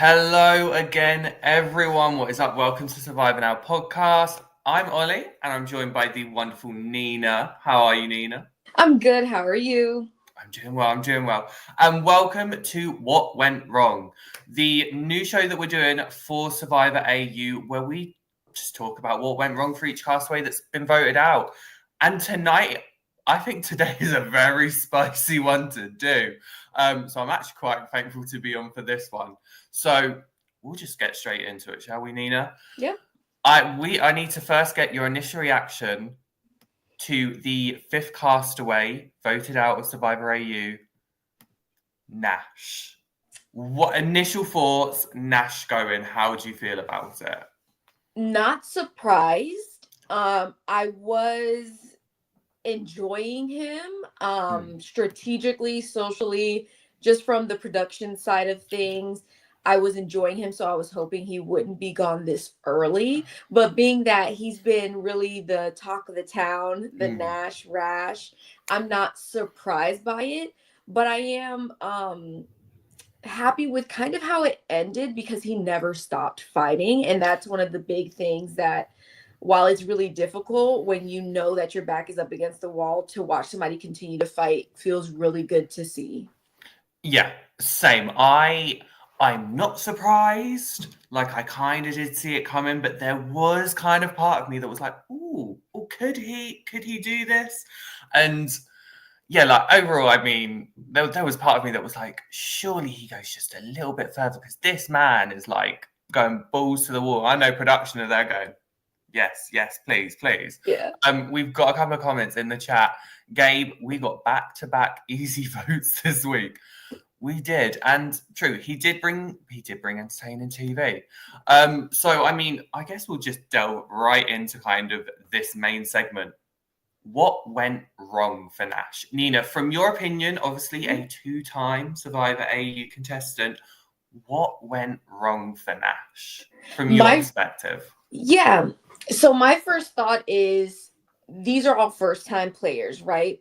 Hello again, everyone. What is up? Welcome to Survivor Now podcast. I'm Oli, and I'm joined by the wonderful Nina. How are you, Nina? I'm good. How are you? I'm doing well. And welcome to What Went Wrong, the new show that we're doing for Survivor AU, where we just talk about what went wrong for each castaway that's been voted out. And tonight, I think today is a very spicy one to do. So I'm actually quite thankful to be on for this one. So we'll just get straight into it, shall we, Nina? Yeah. I need to first get your initial reaction to the fifth castaway voted out of Survivor AU, Nash. What initial thoughts, Nash going? How do you feel about it? Not surprised. I was enjoying him strategically, socially, just from the production side of things. I was enjoying him, so I was hoping he wouldn't be gone this early. But being that he's been really the talk of the town, the Nash Rash, I'm not surprised by it. But I am happy with kind of how it ended because he never stopped fighting. And that's one of the big things that, while it's really difficult when you know that your back is up against the wall, to watch somebody continue to fight feels really good to see. Yeah, same. I'm not surprised. Like I kind of did see it coming, but there was kind of part of me that was like, "Ooh, could he do this?" And yeah, like overall, I mean, there was part of me that was like, surely he goes just a little bit further because this man is like going balls to the wall. I know production are there going, yes, please, please. Yeah. We've got a couple of comments in the chat. Gabe, we got back-to-back easy votes this week. We did, and true, he did bring entertaining TV. So I mean, I guess we'll just delve right into kind of this main segment. What went wrong for Nash? Nina, from your opinion, obviously a two-time Survivor AU contestant, what went wrong for Nash from your perspective? Yeah. So my first thought is these are all first time players, right?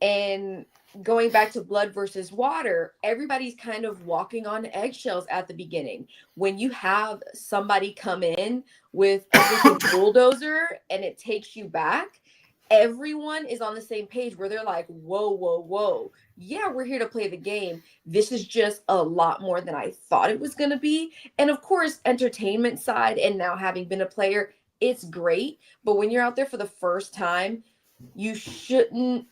And going back to blood versus water, everybody's kind of walking on eggshells at the beginning. When you have somebody come in with a freaking bulldozer and it takes you back, everyone is on the same page where they're like, whoa, whoa, whoa. Yeah, we're here to play the game. This is just a lot more than I thought it was going to be. And of course, entertainment side, and now having been a player, it's great. But when you're out there for the first time, you shouldn't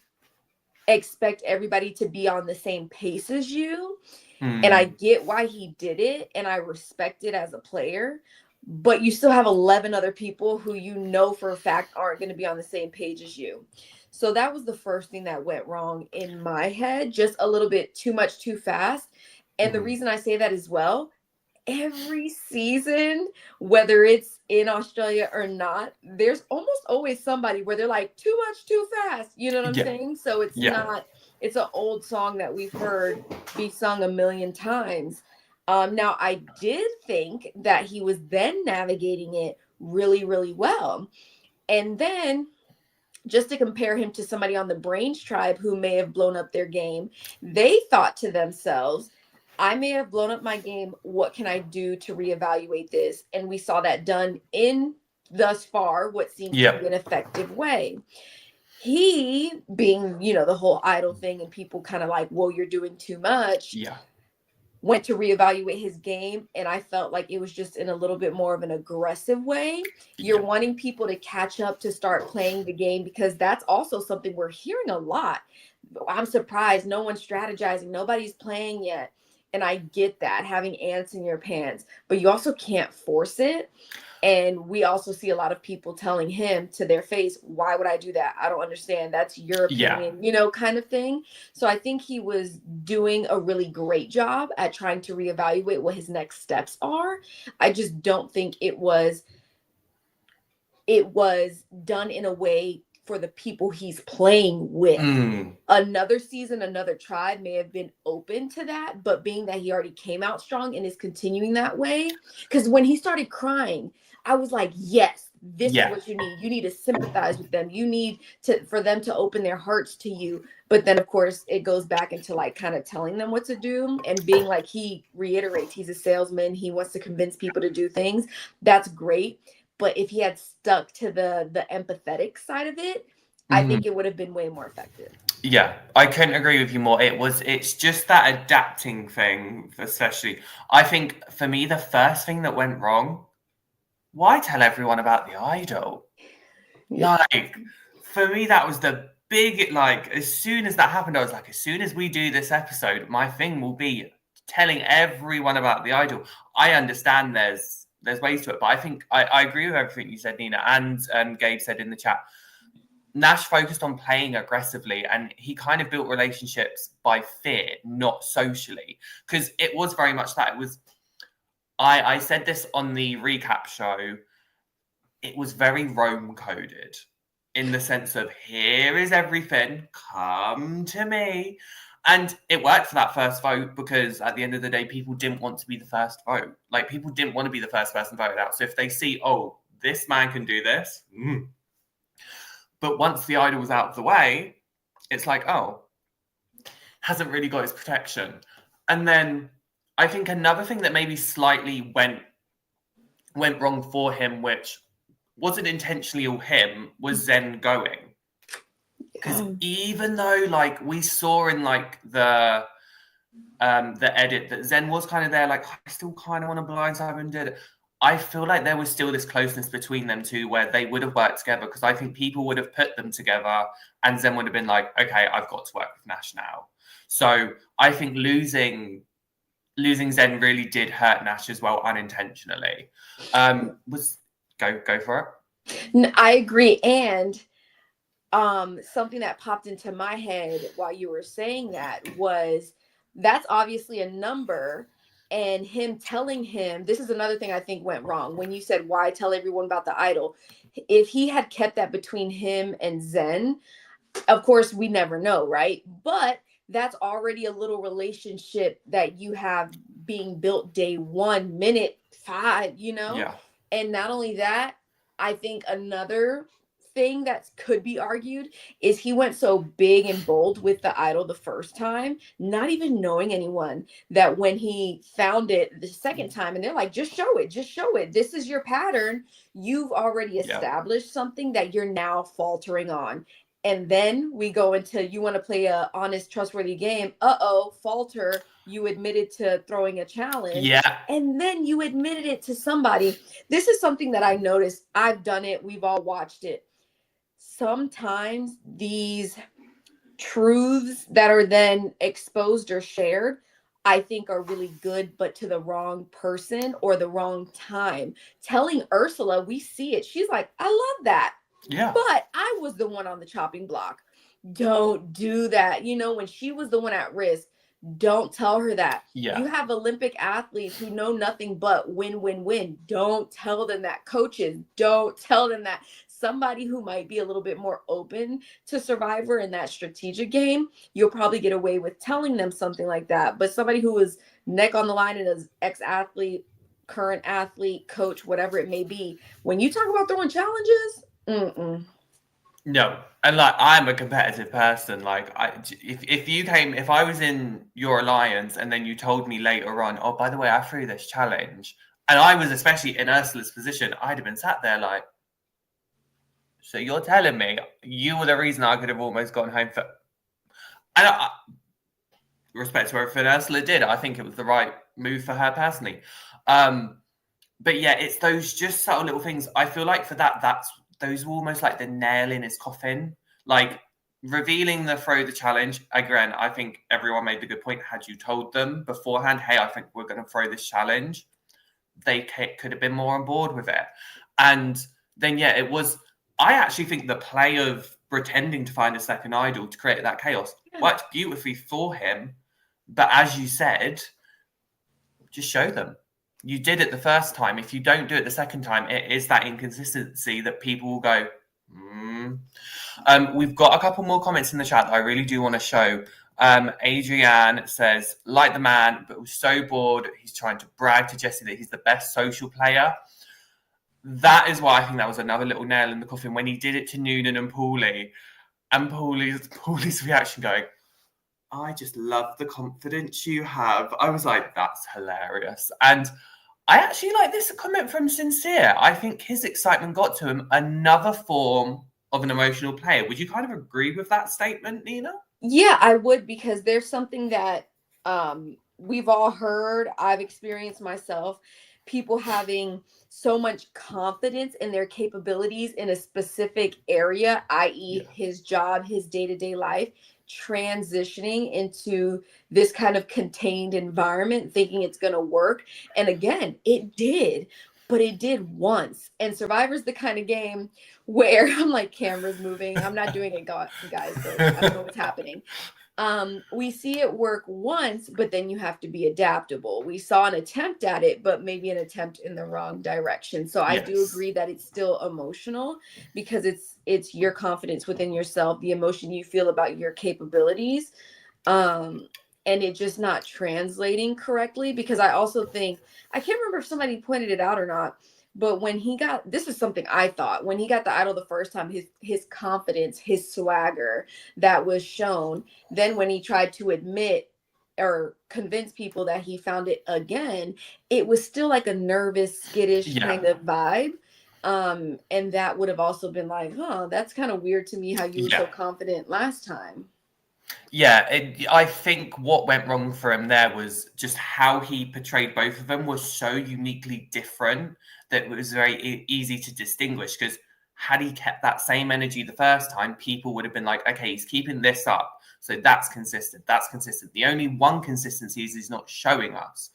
expect everybody to be on the same pace as you. And I get why he did it, and I respect it as a player. But you still have 11 other people who you know for a fact aren't going to be on the same page as you. So that was the first thing that went wrong in my head, just a little bit too much too fast. And the reason I say that as well, every season, whether it's in Australia or not, there's almost always somebody where they're like, too much too fast. You know what I'm saying? So it's not, it's an old song that we've heard be sung a million times. Now, I did think that he was then navigating it really, really well. And then, just to compare him to somebody on the Brains tribe who may have blown up their game, they thought to themselves, I may have blown up my game. What can I do to reevaluate this? And we saw that done in thus far what seems to be an effective way. He, being, the whole idol thing and people kind of like, whoa, you're doing too much. Went to reevaluate his game, and I felt like it was just in a little bit more of an aggressive way. You're wanting people to catch up to start playing the game, because that's also something we're hearing a lot. I'm surprised no one's strategizing, nobody's playing yet. And I get that, having ants in your pants, but you also can't force it. And we also see a lot of people telling him to their face, why would I do that? I don't understand. That's your opinion, kind of thing. So I think he was doing a really great job at trying to reevaluate what his next steps are. I just don't think it was done in a way for the people he's playing with. Another season, another tribe may have been open to that, but being that he already came out strong and is continuing that way, because when he started crying, I was like, yes, This is what you need. You need to sympathize with them. You need for them to open their hearts to you. But then, of course, it goes back into like kind of telling them what to do and being like, he reiterates, he's a salesman. He wants to convince people to do things. That's great. But if he had stuck to the empathetic side of it, I think it would have been way more effective. Yeah, I couldn't agree with you more. It's just that adapting thing, especially. I think for me, the first thing that went wrong, why tell everyone about the idol? Like, for me, that was the big, like, as soon as that happened, I was like, as soon as we do this episode, my thing will be telling everyone about the idol. I understand there's ways to it, but I think I agree with everything you said, Nina, and Gabe said in the chat. Nash focused on playing aggressively, and he kind of built relationships by fear, not socially, because it was very much that. It was, I said this on the recap show, it was very Rome coded in the sense of, here is everything, come to me. And it worked for that first vote because at the end of the day, people didn't want to be the first vote. Like, people didn't want to be the first person voted out. So if they see, oh, this man can do this. But once the idol was out of the way, it's like, oh, hasn't really got his protection. And then I think another thing that maybe slightly went wrong for him, which wasn't intentionally all him, was Zen going. Because even though, like, we saw in like the edit that Zen was kind of there, like, I still kind of want to blindside him, did it. I feel like there was still this closeness between them two where they would have worked together, because I think people would have put them together and Zen would have been like, okay, I've got to work with Nash now. So I think losing Zen really did hurt Nash as well, unintentionally. Go for it. I agree. And something that popped into my head while you were saying that was, that's obviously a number. And him telling him, this is another thing I think went wrong. When you said, why tell everyone about the idol? If he had kept that between him and Zen, of course, we never know, right? But that's already a little relationship that you have being built day 1, minute 5, you know? Yeah. And not only that, I think another thing that could be argued is he went so big and bold with the idol the first time, not even knowing anyone, that when he found it the second time and they're like, just show it, this is your pattern, you've already established something that you're now faltering on. And then we go into, you want to play a honest, trustworthy game, falter, you admitted to throwing a challenge, and then you admitted it to somebody. This is something that I noticed. I've done it, we've all watched it. Sometimes these truths that are then exposed or shared, I think are really good, but to the wrong person or the wrong time. Telling Ursula, we see it. She's like, I love that. Yeah. But I was the one on the chopping block. Don't do that. You know, when she was the one at risk, don't tell her that. Yeah. You have Olympic athletes who know nothing but win, win, win. Don't tell them that. Coaches, don't tell them that. Somebody who might be a little bit more open to Survivor in that strategic game, you'll probably get away with telling them something like that. But somebody who is neck on the line and is ex-athlete, current athlete, coach, whatever it may be, when you talk about throwing challenges, no. And like, I'm a competitive person. Like, if I was in your alliance and then you told me later on, oh, by the way, I threw this challenge, and I was especially in Ursula's position, I'd have been sat there like, so you're telling me you were the reason I could have almost gone home for... And respect to everything Ursula did, I think it was the right move for her personally. But yeah, it's those just subtle little things. I feel like for those were almost like the nail in his coffin. Like, revealing the throw the challenge, again, I think everyone made the good point. Had you told them beforehand, hey, I think we're going to throw this challenge, they could have been more on board with it. And then, yeah, it was... I actually think the play of pretending to find a second idol to create that chaos worked beautifully for him. But as you said, just show them. You did it the first time. If you don't do it the second time, it is that inconsistency that people will go, We've got a couple more comments in the chat that I really do want to show. Adrienne says, like the man, but was so bored. He's trying to brag to Jesse that he's the best social player. That is why I think that was another little nail in the coffin when he did it to Noonan and Paulie, and Paulie's reaction going, I just love the confidence you have. I was like, that's hilarious. And I actually like this comment from Sincere. I think his excitement got to him, another form of an emotional player. Would you kind of agree with that statement, Nina? Yeah, I would, because there's something that we've all heard. I've experienced myself. People having so much confidence in their capabilities in a specific area, i.e., his job, his day-to-day life, transitioning into this kind of contained environment, thinking it's going to work. And again, it did, but it did once. And Survivor's the kind of game where I'm like, camera's moving. I'm not doing it, guys, but I don't know what's happening. We see it work once, but then you have to be adaptable. We saw an attempt at it, but maybe an attempt in the wrong direction. So I do agree that it's still emotional, because it's your confidence within yourself, the emotion you feel about your capabilities, and it just not translating correctly. Because I also think, I can't remember if somebody pointed it out or not, but when he got, this is something I thought, when he got the idol the first time, his confidence, his swagger that was shown. Then when he tried to admit or convince people that he found it again, it was still like a nervous, skittish kind of vibe. And that would have also been like, that's kind of weird to me how you were so confident last time. Yeah, I think what went wrong for him there was just how he portrayed both of them was so uniquely different that it was very easy to distinguish. Because had he kept that same energy the first time, people would have been like, okay, he's keeping this up. So that's consistent. That's consistent. The only one consistency is he's not showing us,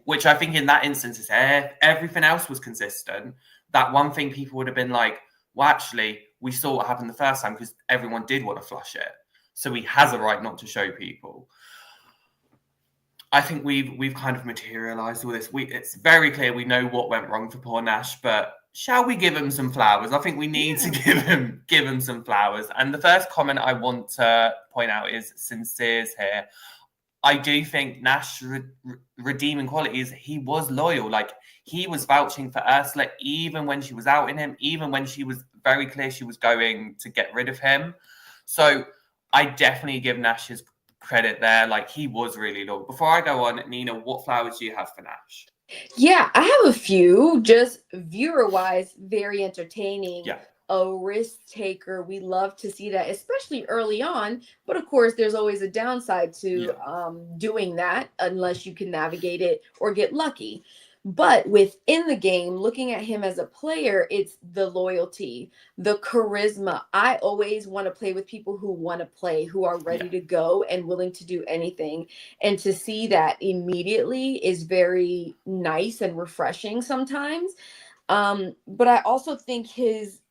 which I think in that instance is everything else was consistent. That one thing people would have been like, well, actually, we saw what happened the first time because everyone did want to flush it. So he has a right not to show people. I think we've kind of materialized all this. It's very clear we know what went wrong for poor Nash, but shall we give him some flowers? I think we need to give him some flowers. And the first comment I want to point out is Sincere's here. I do think Nash redeeming qualities, he was loyal. Like, he was vouching for Ursula even when she was outing him, even when she was very clear she was going to get rid of him. So I definitely give Nash his credit there. Like, he was really loyal. Before I go on, Nina, what flowers do you have for Nash? Yeah, I have a few. Just viewer-wise, very entertaining. Yeah. A risk taker. We love to see that, especially early on. But of course, there's always a downside to doing that, unless you can navigate it or get lucky. But within the game, looking at him as a player, it's the loyalty, the charisma. I always want to play with people who want to play, who are ready to go and willing to do anything. And to see that immediately is very nice and refreshing sometimes. But I also think his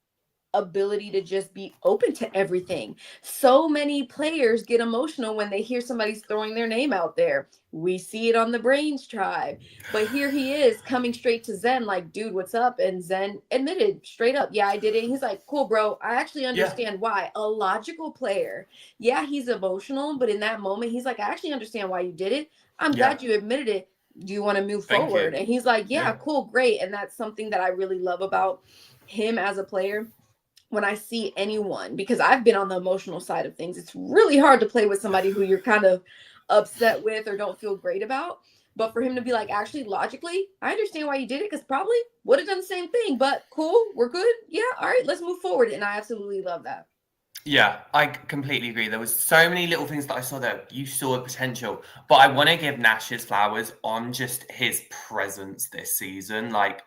ability to just be open to everything. So many players get emotional when they hear somebody's throwing their name out there. We see it on the Brains tribe, but here he is coming straight to Zen like, dude, what's up? And Zen admitted straight up, yeah, I did it. He's like, cool, bro. I actually understand why. A logical player. Yeah, he's emotional, but in that moment, he's like, I actually understand why you did it. I'm glad you admitted it. Do you want to move forward? And he's like, yeah, cool, great. And that's something that I really love about him as a player. When I see anyone, because I've been on the emotional side of things, it's really hard to play with somebody who you're kind of upset with or don't feel great about. But for him to be like, actually, logically, I understand why you did it, because probably would have done the same thing, but cool, we're good. Yeah, all right, let's move forward. And I absolutely love that. Yeah, I completely agree. There was so many little things that I saw that you saw potential. But I want to give Nash his flowers on just his presence this season. Like,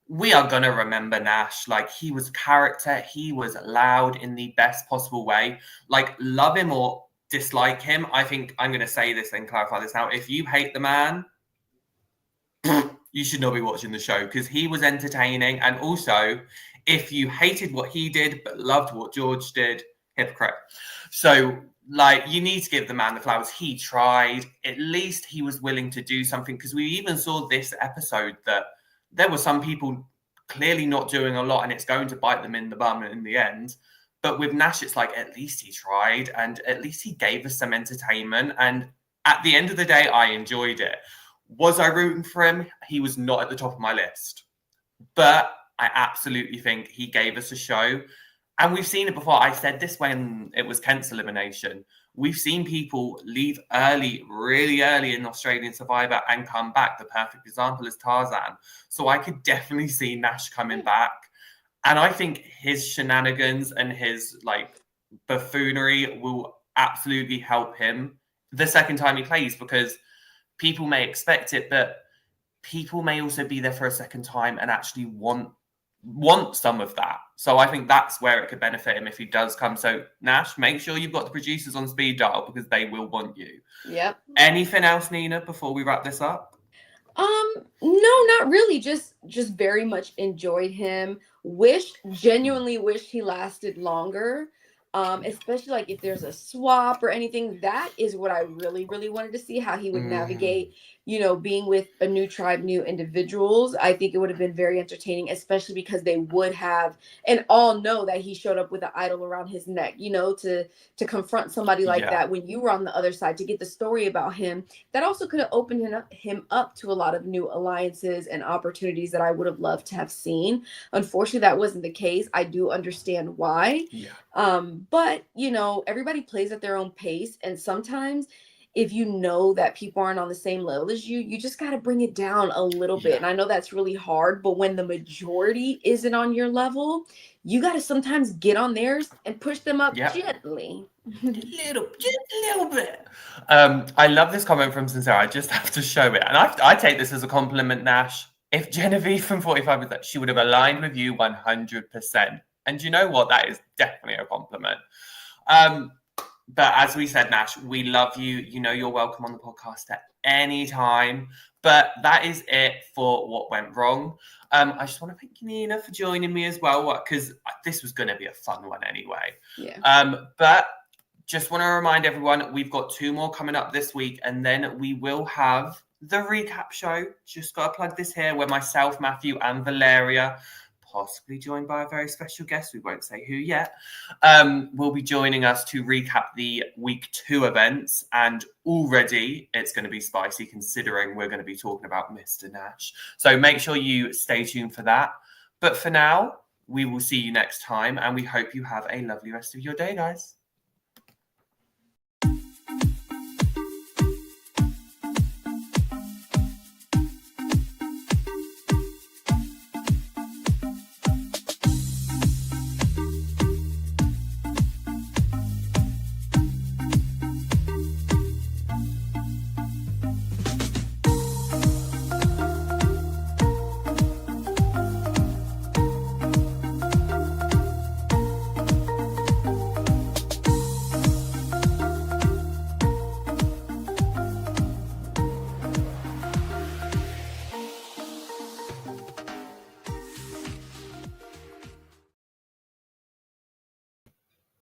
we are going to remember Nash. Like, he was character. He was loud in the best possible way. Like, love him or dislike him. I think I'm going to say this and clarify this now. If you hate the man, you should not be watching the show, because he was entertaining. And also, if you hated what he did but loved what George did, hypocrite. So, like, you need to give the man the flowers. He tried. At least he was willing to do something, because we even saw this episode that there were some people clearly not doing a lot, and it's going to bite them in the bum in the end. But with Nash, it's like, at least he tried, and at least he gave us some entertainment. And at the end of the day, I enjoyed it. Was I rooting for him? He was not at the top of my list. But I absolutely think he gave us a show. And we've seen it before. I said this when it was Kent's elimination. We've seen people leave early, really early in Australian Survivor and come back. The perfect example is Tarzan. So I could definitely see Nash coming back. And I think his shenanigans and his like buffoonery will absolutely help him the second time he plays, because people may expect it, but people may also be there for a second time and actually want some of that. So I think that's where it could benefit him if he does come. So Nash, make sure you've got the producers on speed dial, because they will want you. Yep. Anything else, Nina, before we wrap this up? No, not really. Just very much enjoyed him. Genuinely wished he lasted longer. Especially like if there's a swap or anything, that is what I really, really wanted to see, how he would navigate, being with a new tribe, new individuals. I think it would have been very entertaining, especially because they would have, and all know that he showed up with an idol around his neck, to confront somebody like that when you were on the other side, to get the story about him. That also could have opened him up to a lot of new alliances and opportunities that I would have loved to have seen. Unfortunately, that wasn't the case. I do understand why. But everybody plays at their own pace, and sometimes if you know that people aren't on the same level as you just got to bring it down a little bit. And I know that's really hard, but when the majority isn't on your level, you got to sometimes get on theirs and push them up gently. Just a little bit. I love this comment from Sincere. I just have to show it. And I take this as a compliment, Nash. If Genevieve from 45 was that, she would have aligned with you 100%. And you know what? That is definitely a compliment. But as we said, Nash, we love you. You're welcome on the podcast at any time. But that is it for what went wrong. I just want to thank Nina for joining me as well, because this was going to be a fun one anyway. But just want to remind everyone, we've got 2 more coming up this week, and then we will have the recap show. Just got to plug this here, where myself, Matthew, and Valeria, possibly joined by a very special guest, we won't say who yet, will be joining us to recap the week 2 events. And already it's going to be spicy, considering we're going to be talking about Mr. Nash. So make sure you stay tuned for that. But for now, we will see you next time, and we hope you have a lovely rest of your day, guys.